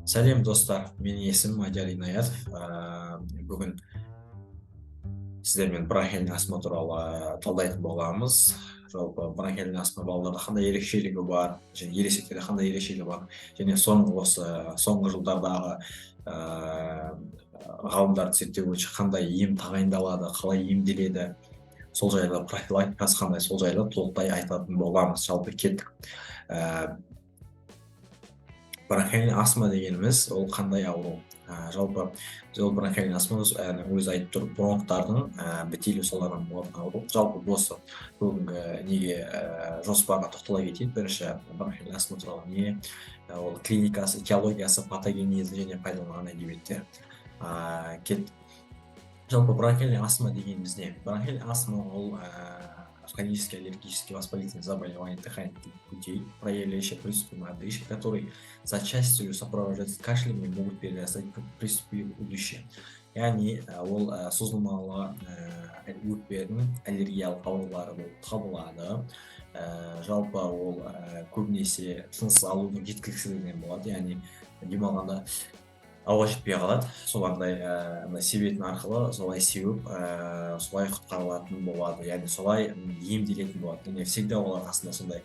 Сәлем достар, менің есімім Айдар Инаятов. Бүгін сіздермен бронхиальный астма туралы талдайтын боламыз. Жалпы бронхиальный астма балаларда қандай ерекшелігі бар, және ересектерде қандай ерекшелігі бар, және соңғы жылдардағы ғалымдарды зерттеу бойынша қандай ем тағайындалады, қалай емделеді, сол жайлы профилактикасы қандай, сол жайлы толықтай айтатын боламыз. Жалпы кеттік. Бронхиальный астма дегеніміз ол қандай ауру? Жалпы бронхиальный астма өзі айтып тұр, бронхтардың бітелу салдарынан болатын ауру. Жалпы осы бүгінгі неге жоспарға тоқтала кетейік. Бірінші бронхиальный астма туралы не, ол клиникасы, этиологиясы, патогенезі және пайдаланған әдебиеттер. Кеттік. Жалпы бронхиальный астма дегеніміз не? Бронхиальный астма ол хронические аллергические воспалительные заболевания дыхательных путей, проявляющие приступы одышки, которые зачастую сопровождаются кашлем и могут перерастать в приступы удушья. Яғни ол созылмалы өкпенің аллергиялық аурулары болып табылады. Жалпы ол көбінесе тыныс алудың жеткіліксіздігінен болады, яғни демалғанда ауа жетпей қалады, соландай себетін арқылы солай сеуіп, солай құтқарылатын болады, яғни солай емделетін болады. Және всегда олар қасында сондай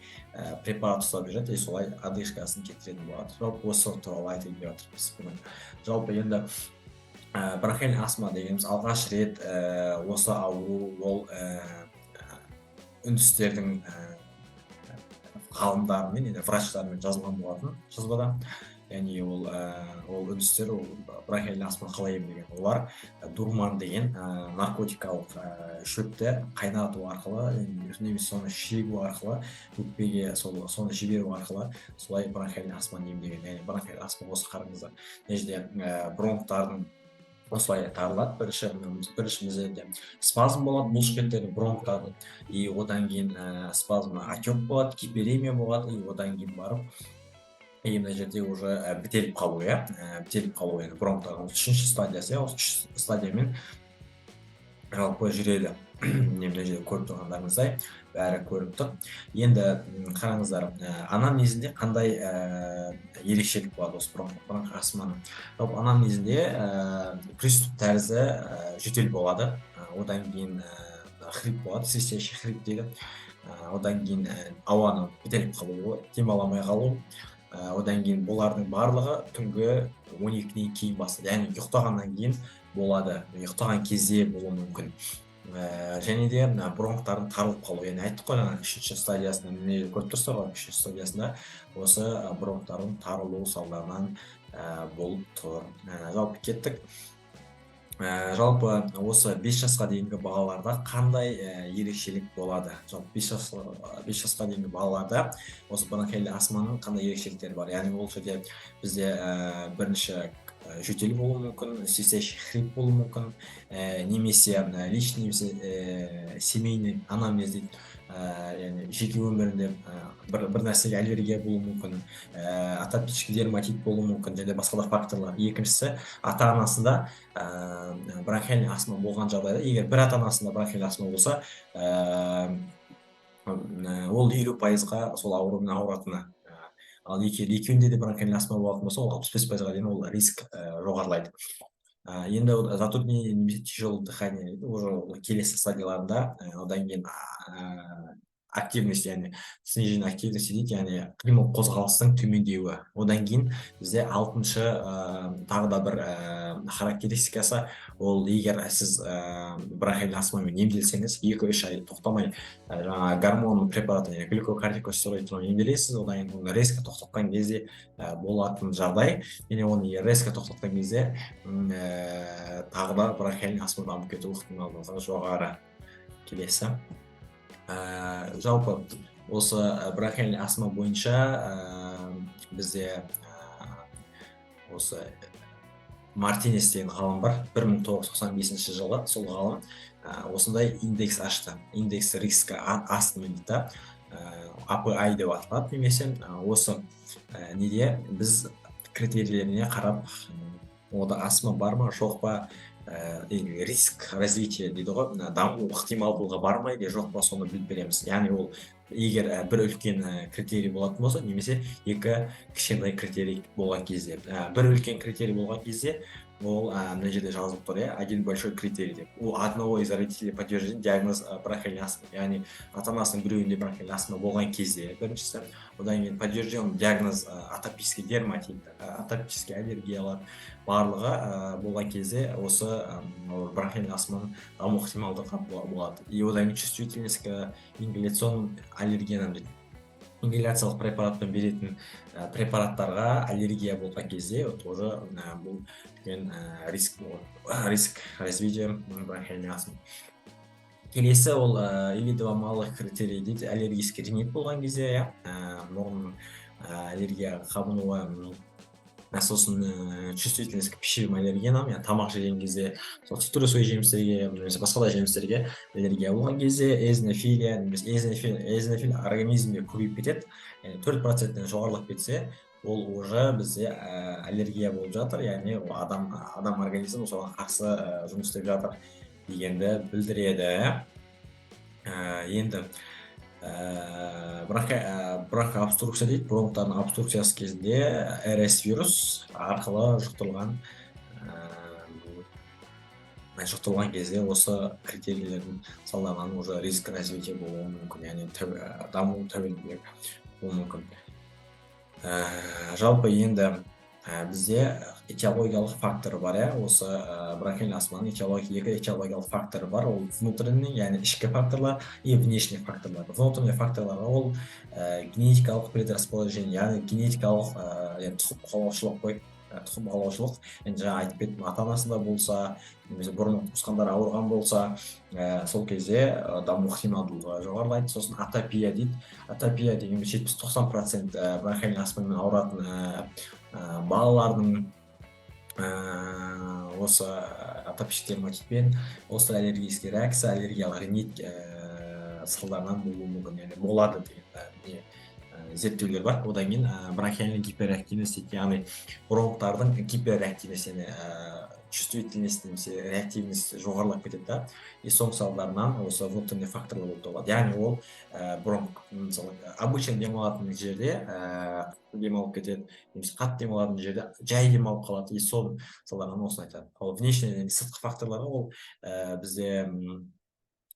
препарат ұстап жүреді, солай одышкасын кетіретін болады. Жалпы осы туралы айтып жатырмыз бүгін. Жалпы енді бронхиальный астма дегеніміз алғаш рет осы ауру ол үндістердің ғалымдарымен, врачтармен жазылған болатын жазбада. Яғни ол үндістер бронхиальный астма қалай емдеген? Олар дурман деген наркотикалық шөпті қайнату арқылы, немесе соны шегу арқылы, өкпеге соны жіберу арқылы солай бронхиальный астманы емдеген. Яғни бронхиальный астма осы қараңыздар. Нәтижеде бронхтардың осылай тарылады. Бірінші мезетте спазм болады, бұлшықеттері бронхтардың, и одан кейін спазм отек болады, гиперемия болады, и одан кейін барып мына жерде уже бітеліп қалу, бітеліп қалу, енді бронхтардың үшінші стадиясы, осы үш стадиямен жалпы жүреді. Мына жерде көріп тұрғандарыңыздай бәрі көріп тұр. Енді қараңыздар, анамнезінде қандай ерекшелік болады осы бронхиальный астманың? Жалпы анамнезінде приступ тәрізді жөтел болады, одан кейін хрип болады, свистящий хрип дейді, одан кейін ауаны бітеліп қалуы, демаламай қалу. Одан кейін бұлардың барлығы түнгі 12-ден кейін бастайды, яғни ұйықтағаннан кейін болады, ұйықтаған кезде болуы мүмкін. Және де бронхтардың тарылып қалуы, яғни айттық қой, үшінші стадиясында не көріп тұрсыздар ғой, үшінші стадиясында осы бронхтардың тарылуы салдарынан болып тұр. Жалпы кеттік. Жалпы осы 5 жасқа дейінгі балаларда қандай ерекшелік болады? Жалпы 5 жасқа дейінгі балаларда осы бронхиальный астманың қандай ерекшеліктері бар? Яғни ол жерде бізде бірінші жөтел болуы мүмкін, свистящий хрип болуы мүмкін, немесе личный, немесе семейный анамнез дейді, яғни жеке өмірінде бір нәрсеге аллергия болуы мүмкін, атопический дерматит болуы мүмкін, және басқа да факторлар. Екіншісі, ата-анасында бронхиальный астма болған жағдайда, егер бір ата-анасында бронхиальный астма болса, ол 50%-ға сол аурумен ауыратыны. Ал екеуінде де бронхиальный астма болатын болса, ол 65%-ға дейін ол риск жоғарылайды. Енді затруднение немесе тяжелое дыхание уже келесі стадияларында, одан кейін активность, яғни снижение активности дейді, яғни қимыл қозғалыстың төмендеуі. Одан кейін бізде 6-шы тағы да бір характеристикасы, ол егер сіз бронхиальный астмамен емделсеңіз, 2-3 ай тоқтамай гормон препараты, глюкокортикостероидпен емделесіз, одан кейін резко тоқтатқан кезде болатын жағдай, және оны резко тоқтатқан кезде тағы да бронхиальный астма дамып кету ықтималдығы жоғары. Келесі. Жалпы осы бронхиальный астма бойынша бізде осы Мартинес деген ғалым бар, 1995 жылы сол ғалым осындай индекс ашты. Индекс риска астмы дейді, API деп аталады, немесе осы неде біз критерийлеріне қарап, ода астма бар ма, жоқ па, риск развития дейді ғой, даму ықтималдылығы бар ма, жоқ па, соны біліп береміз. Яғни ол егер бір үлкен критерий болатын болса, немесе екі кішкентай критерий болған кезде, бір үлкен критерий болған кезде ол мына жерде жазылып тұр, иә, один большой критерий деп. У одного из родителей подтвержден диагноз бронхиальной астма, яғни ата анасының біреуінде бронхиальный астма болған кезде, біріншісі, одан кейін подтвержден диагноз атопический дерматит, атопический аллергиялар барлығы болған кезде осы бронхиальный астманың даму ықтималдығы болады. И одан кейін чувствительность к ингаляционным аллергенам дейді. Ингаляциялық препаратпен беретін препараттарға аллергия болған кезде тоже бұл үлкен риск развития бронхиальной астмы. Келесі ол или два малых критерий дейді, аллергический ринит болған кезде, мұрын аллергияға қабынуы, сосын чувствительность к пищевым аллергенам, тамақ жеген кезде, цитрусовый жемістерге, немесе басқа да жемістерге аллергия болған кезде, эозинофилия, немесе эозинофил организмде көбейіп кетеді, 4%-тен жоғарылап кетсе, ол уже бізде аллергия болып жатыр, яғни адам организмі соған қарсы жұмыс істеп жатыр дегенді білдіреді. Енді бронхообструкция дейді, бронхтардың обструкциясы кезінде РС вирус арқылы жұқтырылған кезде осы критерийлердің салдарынан уже риск развития болуы мүмкін, яғни даму тәуелділік болуы мүмкін. Жалпы енді бізде этиологиялық фактор бар, осы бронхиальный астманың екі этиологиялық факторы бар, ол внутренний, яғни ішкі факторлар и внешний факторлар. Внутренний факторлар ол генетикалық предрасположение, яғни генетикалық тұқым қуалаушылық, жаңа айтып кеттім, ата анасында болса, немесе бұрын туысқандар ауырған болса, сол кезде даму ықтималдылығы жоғарылайды. Сосын атопия дейді. Атопия деген 70-90% бронхиальный астмамен ауыратын балалардың осы атопический дерматитпен, острый аллергический реакция, аллергиялық ринит салдарынан болуы мүмкін, яғни болады деген зерттеулер бар. Одан кейін бронхиальный гиперреактивность, яғни бронхтардың гиперреактивность, чувствительность немесе реактивность жоғарылап кетеді да, и соның салдарынан осы внутренний факторлар болып табылады. Яғни ол бронх, мысалы, обычно демалатын жерде демалып кетеді, немесе қатты демалатын жерде жай демалып қалады, и соның салдарынан осыны айтады. Ал внешний сыртқы факторларға ол бізде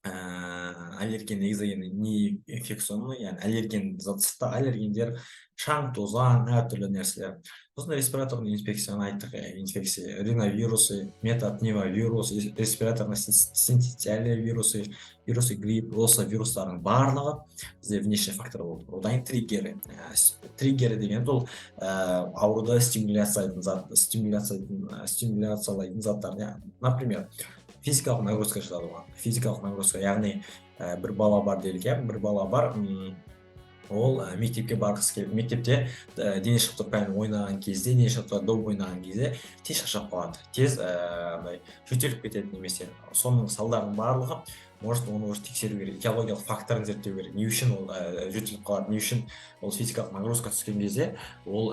аллерген, экзогенный, не инфекционный, яғни аллерген, сыртта аллергендер, шаң, тозаң, әртүрлі нәрселер. Сосын респираторный инфекцияны айттық, инфекция, риновирусы, метапневмовирус, респираторный синцитиальный вирусы, вирусы грипп, осы вирустардың барлығы бізде внешний фактор болды. Одан триггері. Триггері деген ол ауруды стимуляциялайтын заттар. Например, физикалық нагрузка жатады оған. Физикалық нагрузка, яғни бір бала бар делік, бір бала бар, ол мектепке барғысы келіп, мектепте дене шынықтыру ойнаған кезде, дене шынықтыру доп ойнаған кезде тез шаршап қалады, тез жөтеліп кетеді немесе. Соның салдарының барлығы, может, оны уже тексеру керек, этиологиялық факторын зерттеу керек. Не үшін ол жөтеліп қалады, не үшін ол физикалық нагрузка түскен кезде ол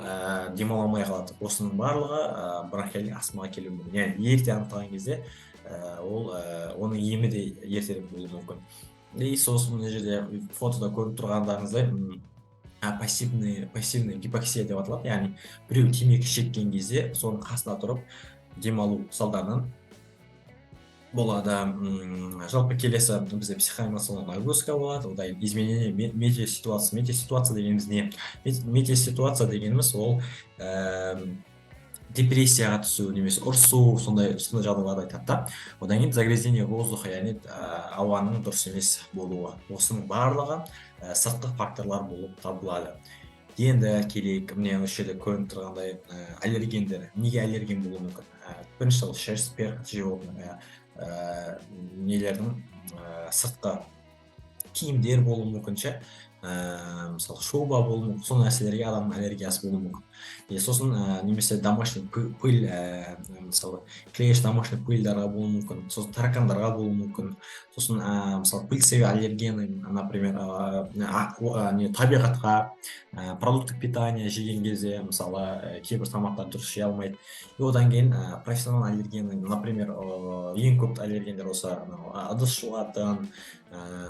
демала алмай қалады. Осының барлығы бронхиальный астмаға келуі мүмкін. Яғни ерте анықтаған кезде оның емі де ертерек болуы мүмкін. И сосын мына жерде фотода көріп тұрғандарыңыздай пассивный гипоксия деп аталады, яғни біреу темекі шеккен кезде соның қасына тұрып демалу салдарынан болады. Жалпы келесі бізде психоэмоциональная нагрузка болады, одан изменение метеоситуация. Метеоситуация дегеніміз не? Метеоситуация дегеніміз ол депрессияға түсу, немесе ұрсу, сондай жағдайларды айтады да. Одан кейін загрязнение воздуха, яғни ауаның дұрыс емес болуы. Осының барлығы сыртқы факторлар болып табылады. Енді келейік, міне осы жерде көрініп тұрғандай аллергендер. Неге аллерген болуы мүмкін? Бірінші ол шерсть, перхоть, животное, нелердің сыртқы киімдер болуы мүмкін, мысалы шуба болуы мүмкін, сол нәрселерге адамның аллергиясы болуы мүмкін. Сосын немесе домашний пыль, мысалы клещ домашний пыльдарға болуы мүмкін, сосын таракандарға болуы мүмкін. Сосын мысалы пыльцевые аллергены, например, табиғатқа, продукты питания жеген кезде, мысалы кейбір тамақтар дұрыс жей алмайды. И одан кейін профессионал аллергены, например, ең көп аллергендер осы ыдыс жуатын,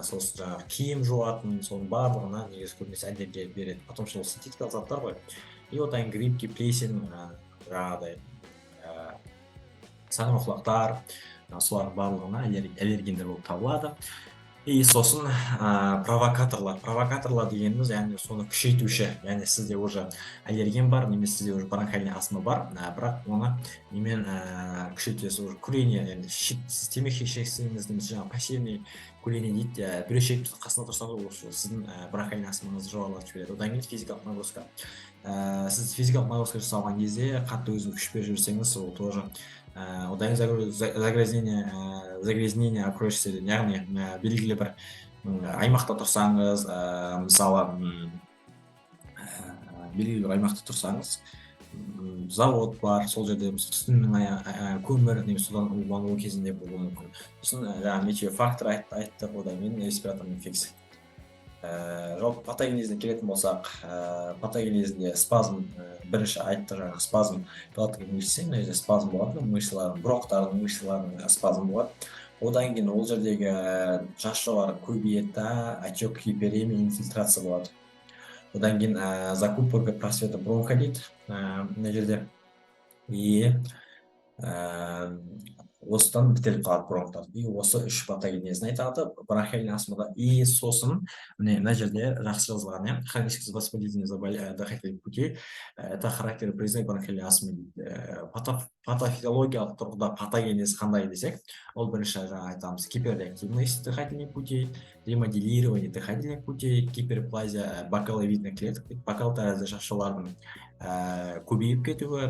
сосын жаңағы киім жуатын, соның барлығына негізі көбінесе аллергия береді, потому что ол синтетикалық заттар ғой. И одан кейін грибки, плесень, жаңағыдай саңырауқұлақтар, солардың барлығына аллергендер болып табылады. И сосын провокаторлар дегеніміз, яғни соны күшейтуші, яғни сізде уже аллерген бар, немесе сізде уже бронхиальный астма бар, бірақ оны немен күшейтесіз, уже курение, яғни сіз темекі шексеңіз, немесе жаңағы пассивный курение дейді, біреу шегіп қасында тұрсаңыз, ол сіздің бронхиальный астмаңызды жоғарылатып жібереді. Одан кейін физикалық нагрузка. Сіз физикалық нагрузка жасалған кезде қатты өзіңіз күш беріп жүрсеңіз, ол тоже одан кейін загрязнение окружающей среды, яғни белгілі бір аймақта тұрсаңыз, мысалы белгілі бір аймақта тұрсаңыз, завод бар, сол жерде түтіннің көмір немесе содан улану кезінде болуы мүмкін. Сосын жаңағы метеофактор айттық, одан кейін респираторный инфекция. Жалпы патогенезіне келетін болсақ, патогенезінде спазм, бірінші айтты жаңағы спазм пилоттық мышцы, мына жерде спазм болады, мышцалардың, бронхтардың мышцаларының спазм болады. Одан кейін ол жердегі жасушалар көбейеді, отек, гиперемия, инфильтрация болады. Одан кейін закупорка просвета бронха дейді, мына жерде. И осыдан бітеліп қалады бронхтар. И осы үш патогенезін айтады бронхиальный астмада. И сосын мына жерде жақсы жазылған, хроническое воспалительное дыхательных путей, это характерный признак бронхиальной астмы дейді. Патофизиологиялық тұрғыда патогенез қандай десек, ол бірінші жаңа айтамыз гиперреактивность дыхательных путей, ремоделирование дыхательных путей, гиперплазия бакаловидных клеток, бакал тәрізді жасушалардың көбейіп кетуі,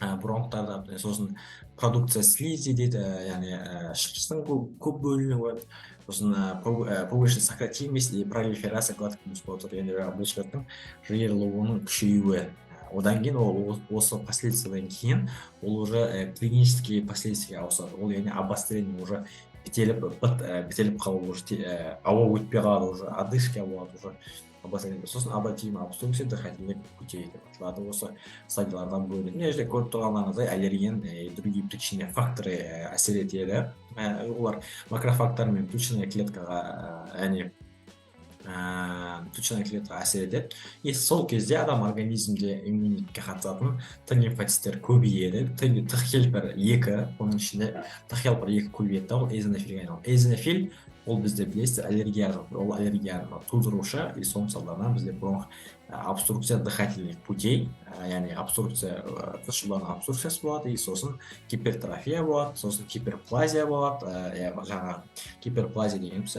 бронхтарда, сосын продукция слизи дейді, яғни шықшытың көп бөлінуі, сосын повышенная сократимость и пролиферация гладких мускулатур, яғни бұлшықтардың жиырылуының күшеюі. Одан кейін осы последствиядан кейін ол уже клинические последствия ауысады. Ол яғни обострение уже бітеліп қалу, уже ауа өтпей қалады, уже одышка болады, уже обострение. Сосын обратимая обструкция дыхательных путей деп аталады. Осы стадиялардан бөлінеді. Мына жерде көріп тұрғандарыңыздай аллерген и другие причинные факторы әсер етеді. Олар макрофагтар мен тучная клеткаға, яғни тучная клетка әсер етеді. И сол кезде адам организмде иммунитетке қатысатын Т лимфоциттер көбейеді. Т хелпер 2, оның ішінде Т хелпер 2 көбейеді, ол эозинофильге айналады. Эозинофиль ол бізде білесіздер аллергия, ол аллергияны тудырушы, и соның салдарынан бізде бронх обструкция дыхательных путей, яғни обструкция, тышулардың обструкциясы болады, и сосын гипертрофия болады, сосын гиперплазия болады. Жаңа гиперплазия дегеніміз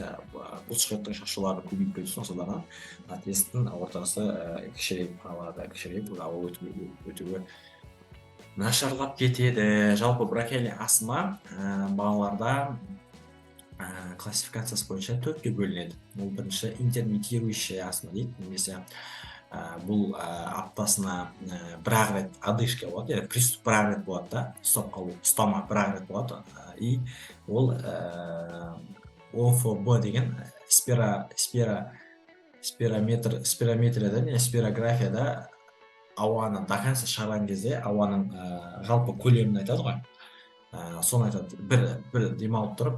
бұлшықеттің шашулары көбейіп кетеді, соның салдарынан тесттің ортасы кішірейіп қалады, ауа өтуі нашарлап кетеді. Жалпы бронхиальный астма балаларда классификациясы бойынша 4-ке бөлінеді. Ол бірінші интермитирующая астма дейді, немесе бұл аптасына бір-ақ рет одышка болады, яғни приступ бір-ақ рет болады да, ұстап қалу, ұстама бір-ақ рет болады. И ол ОФБ деген спирометрияда, не спирографияда ауаны до конца шығарған кезде ауаның жалпы көлемін айтады ғой. Соны айтады, бір демалып тұрып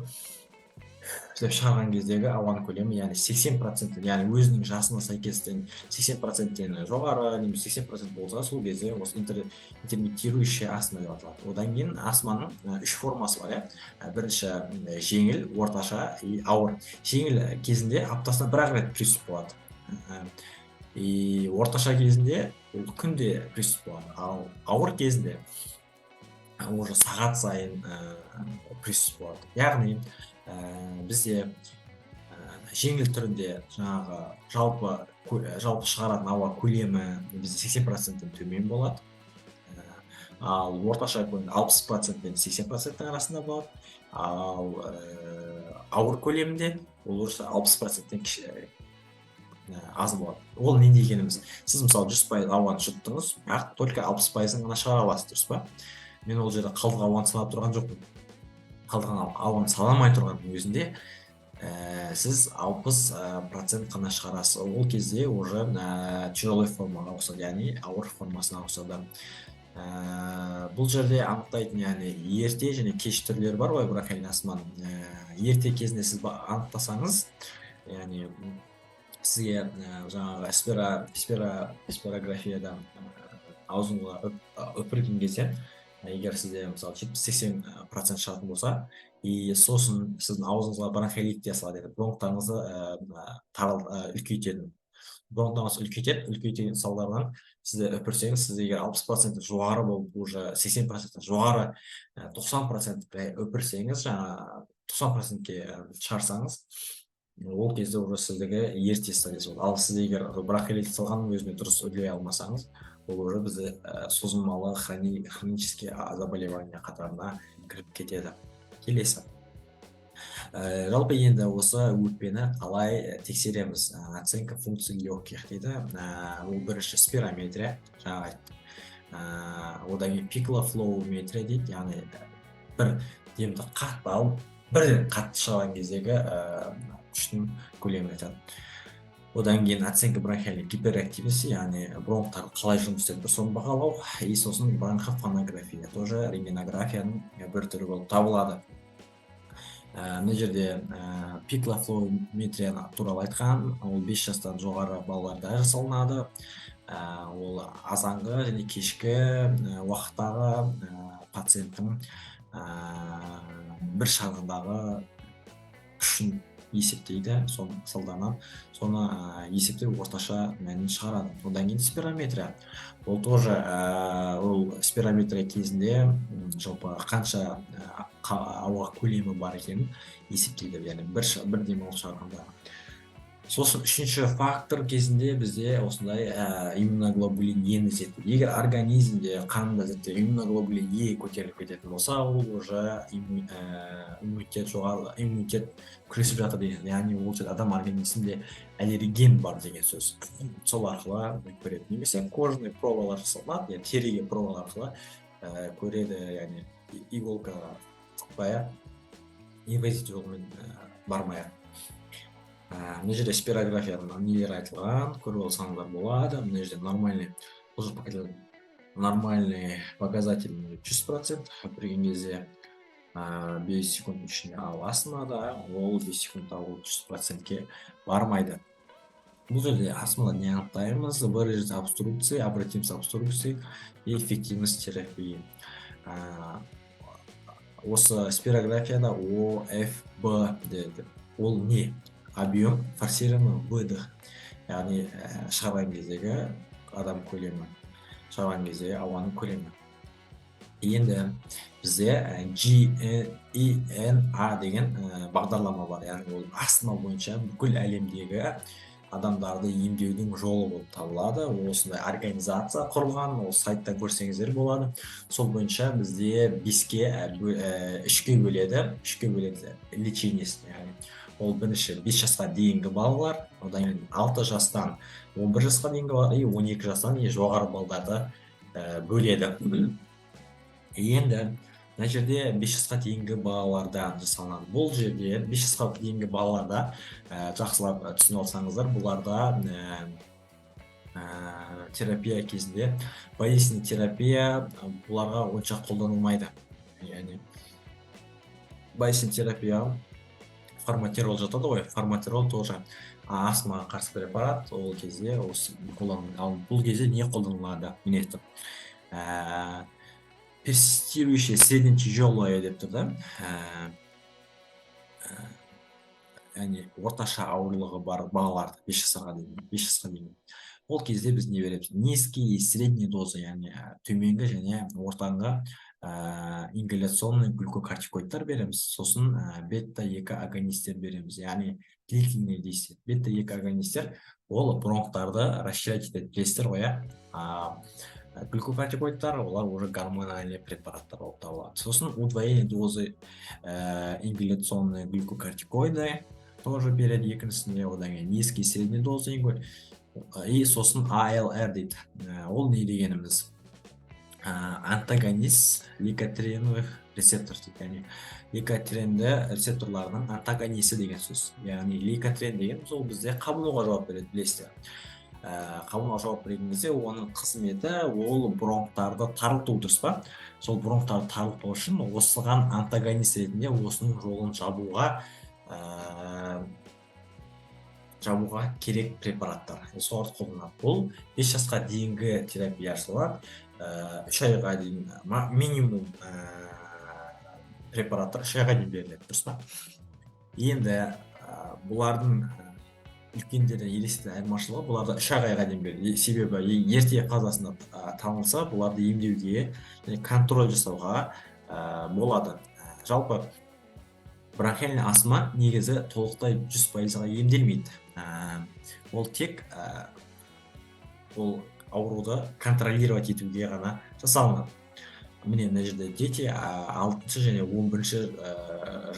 шығарған кездегі ауаның көлемі, яғни 80%, яғни өзінің жасына сәйкестен 80%-тен жоғары, немесе 80% болса, сол кезде осы интермитирующая астма деп аталады. Одан кейін астманың 3 формасы бар, бірінші жеңіл, орташа и ауыр. Жеңіл кезінде аптасына бір-ақ рет приступ болады. И орташа кезінде ол күнде приступ болады. Ал ауыр кезінде уже сағат сайын приступ болады. Яғни бізде жеңіл түрінде жаңағы жалпы шығаратын ауа көлемі бізде 80%-тен төмен болады. Ал орташа көлемі 60% пен 80% арасында болады. Ал ауыр көлемінде ол уже 60%-тен аз болады. Ол не дегеніміз? Сіз мысалы 100% ауаны жұттыңыз, бірақ только 60%-ын ғана шығара аласыз, дұрыс па? Мен ол жерде қалдық ауаны салап тұрған жоқпын. Қалдыған ауаны саламай тұрған өзінде сіз 60% қана шығарасыз. Ол кезде уже тяжелый формаға ауысады, яғни ауыр формасына ауысады. Бұл жерде анықтайтын яғни ерте және кеш түрлері бар ғой бронхиальный астманың. Ерте кезінде сіз анықтасаңыз, яғни сізге жаңағы спирографияда аузыңға үпірген кезде, егер сізде мысалы 70-80% шығатын болса, и сосын сіздің аузыңызға бронхолит дей салады, бронхтарыңызды үлкейтеді. Бронхтарыңыз үлкейтетін салдарынан сізде үпірсеңіз, сіз егер 60% жоғары болып, уже 80% жоғары, 90% үпірсеңіз, жаңа 90%-ке шығарсаңыз, ол кезде уже сіздігі ерте стадиясы болады. Ал сіз егер бронхолит салғанның өзіне дұрыс үрлей алмасаңыз, ол уже бізде созылмалы хронический заболевание қатарына кіріп кетеді. Келесі. Жалпы енді осы өкпені қалай тексереміз? Оценка функций легких дейді. Ол бірінші спирометрия, жаңа айттық. Одан кейін пиклофлоуметрия дейді, яғни бір демді қатты алып, бірден қатты шығарған кездегі күштің көлемі айтады. Одан кейін оценка бронхиальной гиперактивности, яғни бронхтар қалай жұмыс істеп тұр, соны бағалау. И сосын бронхофонография, тоже рентгенографияның бір түрі болып табылады. Мына жерде пиклофлоуметрия туралы айтқан, ол 5 жастан жоғары балаларда жасалынады. Ол азанғы және кешкі уақыттағы пациенттің бір шағындағы күшін есептейді, салдарынан соны есептеп орташа мәнін шығарады. Одан кейін спирометрия. Ол тоже спирометрия кезінде жалпы қанша ауа көлемі бар екенін есептейді, яғни бір демалыс шығарғанда. Сосын үшінші фактор кезінде бізде осындай иммуноглобулин Е-ні зерттейді. Егер организмде қанында иммуноглобулин Е көтеріліп кететін болса, ол уже иммунитет күресіп жатыр деген, яғни ол адам организмде аллерген бар деген сөз. Сол арқылы көреді. Немесе кожный пробалар жасалынады, яғни теріге пробалар арқылы көреді, яғни иголкаға тықпай-ақ, инвазивті жолмен бармай-ақ. Мына жерде спирографияның нелері айтылған, көріп алсаңыздар болады. Мына жерде нормальный показатель 100%, өпірген кезде 5 секунд ішінде, ал астмада ол 5 секундта ол 100%-ке бармайды. Бұл жерде астмада не анықтаймыз? Выразить обструкции, обратимся обструкции и эффективность терапии. Осы спирографияда ОФБ деді. Ол не? Объем, форсированный выдох, яғни шығарған кездегі адам көлемі, шығарған кездегі ауаның көлемі. Енді бізде GENA деген бағдарлама бар, яғни ол астма бойынша бүкіл әлемдегі адамдарды емдеудің жолы болып табылады. Осындай организация құрылған, ол сайтта көрсеңіздер болады. Сол бойынша бізде 3-ке бөледі лечениесін, яғни ол бірінші 5 жасқа дейінгі балалар, одан кейін 6 жастан 11 жасқа дейінгі балалар, 12 жастан жоғары балаларды бөледі. Енді мына жерде 5 жасқа дейінгі балалардан жасалынады. Бұл жерде 5 жасқа дейінгі балаларда жақсылап түсініп алсаңыздар, бұларда терапия кезінде болезненный терапия бұларға онша қолданылмайды. Яғни болезненный терапия фарматерол жатады ғой, фарматерол тоже астмаға қарсы препарат, ол кезде қолданылады. Ал бұл кезде не қолданылады? Міне айтты. Персистирующее средне-тяжелое деп тұр да. Яғни орташа ауырлығы бар балаларды 5 жасқа дейін. Ол кезде біз не береміз? Низкий и средний доза, яғни төменгі және ортаңғы ингаляционный глюкокортикоидтар береміз. Сосын бета-2 агонистер береміз, яғни длительный действие. Бета-2 агонистер ол бронхтарды расширять етеді, білесіздер ғой, глюкокортикоидтар олар уже гормональный препараттар болып табылады. Сосын удвоение дозы ингаляционные глюкокортикоиды тоже береді екіншісінде, одан кейін низкий средний доза и сосын ALR дейді. Ол не дегеніміз? Антагонист лейкотриеновых рецептор дейді, яғни лейкотренді рецепторларының антагонисі деген сөз. Яғни лейкотрен деген ол бізде қабынуға жауап береді, білесіздер. қабылдауға жауап берген кезде оның қызметі ол бронхтарды тарылту, дұрыс па? Сол бронхтарды тарылту үшін осыған антагонист ретінде осының жолын жабуға керек препараттар. Соларды қолданады. Бұл 5 жасқа дейінгі терапияшылар 3 айға дейін минимум препараттар 3 айға дейін беріледі, дұрыс па? Енді бұлардың үлкендерден ересектен айырмашылығы, бұларда 3 айға дейін беріледі. Себебі ерте фазасында танылса, бұларды емдеуге және контроль жасауға болады. Жалпы бронхиальный астма негізі толықтай 100%-ға емделмейді. Ол тек ол ауруды контролировать етуге ғана жасалынады. Міне мына жерде дети 6 және 11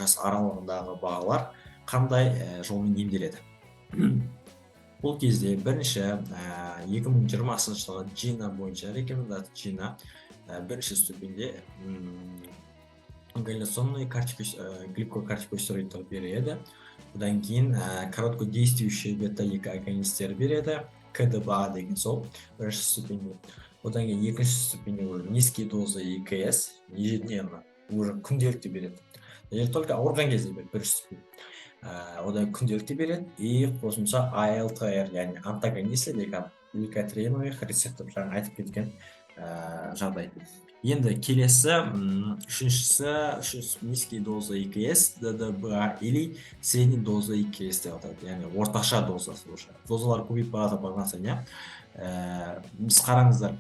жас аралығындағы балалар қандай жолмен емделеді. Бұл кезде бірінші 2020 жылғы GINA бойынша рекомендация GINA бірінші ступеньде ингаляционный глюкокортикостероидтер береді. Одан кейін короткодействующий бета-2 агонисттер береді, КДБА деген сол бірінші ступеньде. Одан кейін екінші ступеньде низкие дозы ЕКС ежедневно уже күнделікті береді. Или только ауырған кезде береді бірінші ступень. Одан күнделікті береді и қосымша АЛТР, яғни антагонист гликотриеновых рецептор, жаңа айтып кеткен жағдай. Енді келесі үшіншісі низкие дозы ЕКС, ДДБА или средний доза ЕКС деп атайды, яғни орташа дозасы. Дозалар көбейіп барған сайын, біз қараңыздар,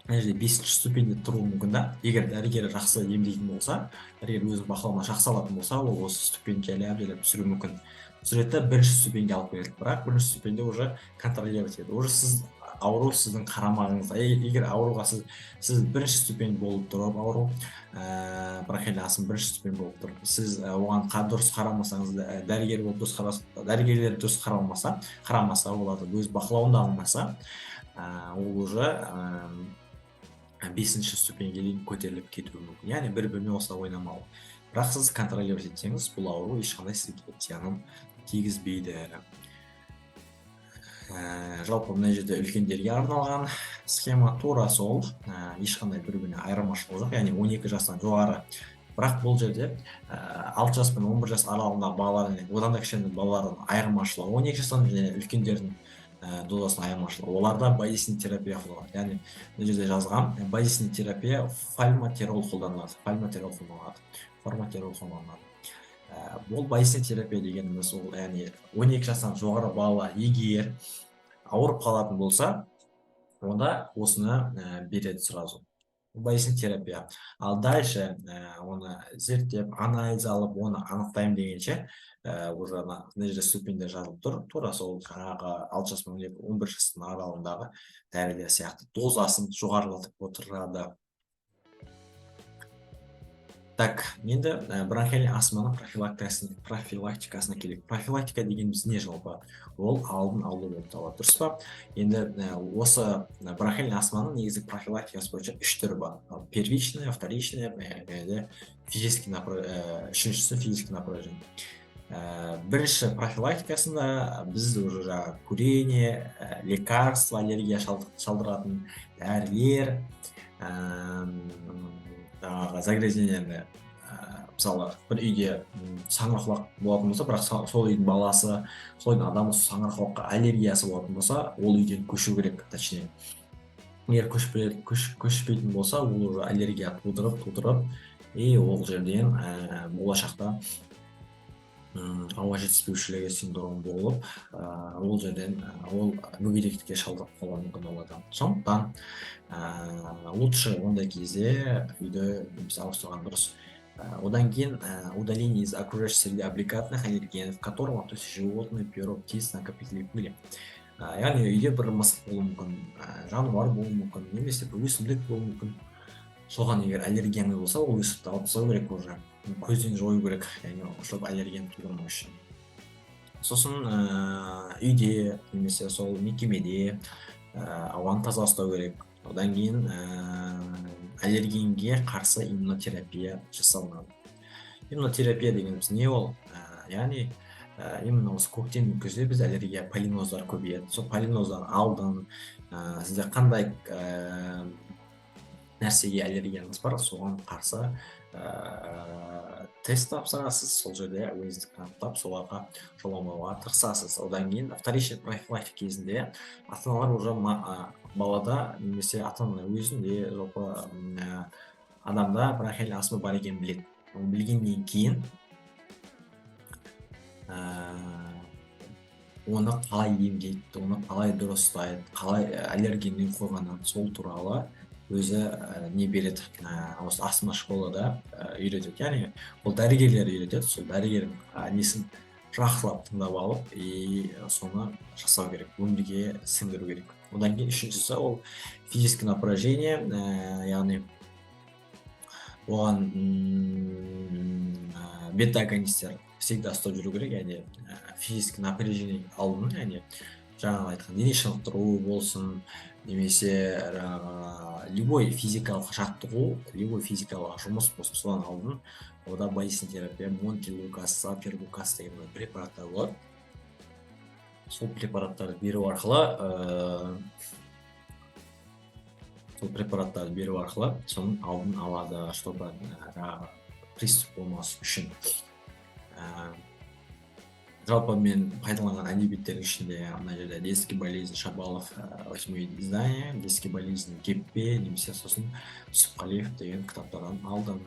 мына жерде 5-ші ступеньде тұруы мүмкін да. Егер дәрігер жақсы емдейтін болса, дәрігер өзінің бақылауына жақсы алатын болса, ол осы ступень жайлап түсіруі мүмкін. Суретті бірінші ступеньге алып келеді, бірақ бірінші ступеньде уже контролировать етеді. Уже сіз ауру сіздің қарамағыңызда. Егер ауруға сіз бірінші ступень болып тұрып, ауру бронхиальный астма бірінші ступень болып тұрып, сіз оған дұрыс қарамасаңыз, дәрігерлер дұрыс қарамаса, оларды өз бақылауында алмаса, ол уже 5-ші ступеньге дейін көтеріліп кетуі мүмкін. Яғни бір бөлме осылай ойнамауы. Бірақ сіз контролировать етсеңіз, бұл ауру ешқандай сізге зиянын тигізбейді. Жалпы мына жерде үлкендерге арналған схема тура сол, ешқандай бір-біріне айырмашылығы жоқ, яғни 12 жастан жоғары. Бірақ бұл жерде 6 жас пен 11 жас аралығындағы балалардың, одан да кішкене балалардың айырмашылығы, 12 жастан және үлкендердің дозасының айырмашылығы. Оларда базисный терапия қолданылады. Яғни мына жерде жазған базисный терапия фальмотерол қолданылады. Бұл базисный терапия дегеніміз ол, яғни 12 жастан жоғары балалар егер ауырып қалатын болса, онда осыны береді сразу. Базисный терапия. Ал дальше оны зерттеп, анализ алып, оны анықтаймын дегенше, уже мына жерде ступеньде жазылып тұр. Тура сол жаңағы 6 жас пен 11 жастың аралығындағы дәрілер сияқты дозасын жоғарылатып отырады. Так, енді бронхиальный астманың профилактикасына келейік. Профилактика дегеніміз не жалпы? Ол алдын алу болып табылады, дұрыс па? Енді осы бронхиальный астманың негізгі профилактикасы бойынша 3 түрі бар. Первичная, вторичная, үшіншісі физический направление. Бірінші профилактикасында біз уже жаңағы курение, лекарства, аллергия шалдыратын дәрілер, загрязнение, мысалы бір үйде саңырауқұлақ болатын болса, бірақ сол үйдің баласы, сол үйдің адамы саңырауқұлаққа аллергиясы болатын болса, ол үйден көшу керек, точнее. Егер көшпейтін болса, ол уже аллергия тудырып, и ол жерден болашақта ауа жетіспеушілігі синдромы болып, ол жерден ол мүгедектікке шалдығып қалуы мүмкін болады. Сондықтан лучше ондай кезде үйді ауыстырған дұрыс. Одан кейін удаление из окружающей среды облигатных аллергенов, которым относятся животные, перо, птиц, накопители пыли. Яғни үйде бір мысық болуы мүмкін, жануар болуы мүмкін, немесе өсімдік болуы мүмкін. Соған егер аллергияңыз болса, ол өсімдікті алып тастау керек уже. Көзден жою керек, яғни чтобы аллерген тудырмау үшін. Сосын үйде немесе сол мекемеде ауаны таза ұстау керек. Одан кейін аллергенге қарсы иммунотерапия жасалынады. Иммунотерапия дегеніміз не ол? Яғни именно осы көктемнің күзде біз аллергия полиноздар көбейеді. Сол полиноздан алдын сізде қандай нәрсеге аллергияңыз бар, соған қарсы тест тапсырасыз, сол жерде өзіңізді анықтап соларға жоламауға тырысасыз. Одан кейін вторичный профилактика кезінде ата-аналар уже балада немесе ата-ана өзінде жалпы адамда бронхиальный астма бар екенін біледі. Оны білгеннен кейін оны қалай емдейді, оны қалай дұрыстайды, қалай аллергеннен қорғанады, сол туралы өзі не береді, осы астма школада үйретеді. Яғни ол дәрігерлер үйретеді, сол дәрігердің несін жақсылап тыңдап алып и соны жасау керек, өмірге сіңдіру керек. Одан кейін үшіншісі ол физическое напряжение, яғни оған бета-агонистер всегда ұстап жүру керек, яғни физическое напряжение алдын, яғни жаңағы айтқан дене шынықтыру болсын, немесе любой физикалық жаттығу, любой физикалық жұмыс болсын, содан алдын ода болезнь терапия, монтилукас, саперлукас деген препараттар болады. Сол препараттарды беру арқылы соның алдын алады, чтобы приступ болмас үшін. Жалпы мен пайдаланған әдебиеттердің ішінде мына жерде детский болезнь Шабалов 8-е издание, детский болезнь Геппе, немесе сосын Сүпқалиев деген кітаптардан алдым.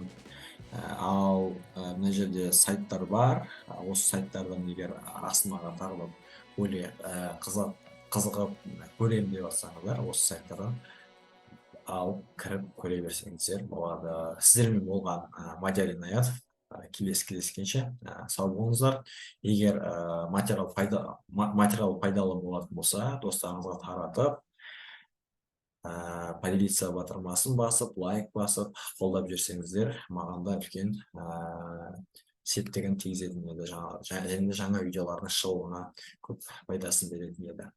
Ал мына жерде сайттар бар, осы сайттардан егер астмаға тағы да более қызығып көремін деп жатсаңыздар, осы сайттардан алып кіріп көре берсеңіздер болады. Сіздермен болған Мадияр Инаятов. Келесі кездескенше сау болыңыздар. Егер материал пайдалы болатын болса, достарыңызға таратып, поделиться батырмасын басып, лайк басып, қолдап жүрсеңіздер, маған да үлкен септігін тигізетін еді, және жаңа видеолардың шығуына көп пайдасын беретін еді.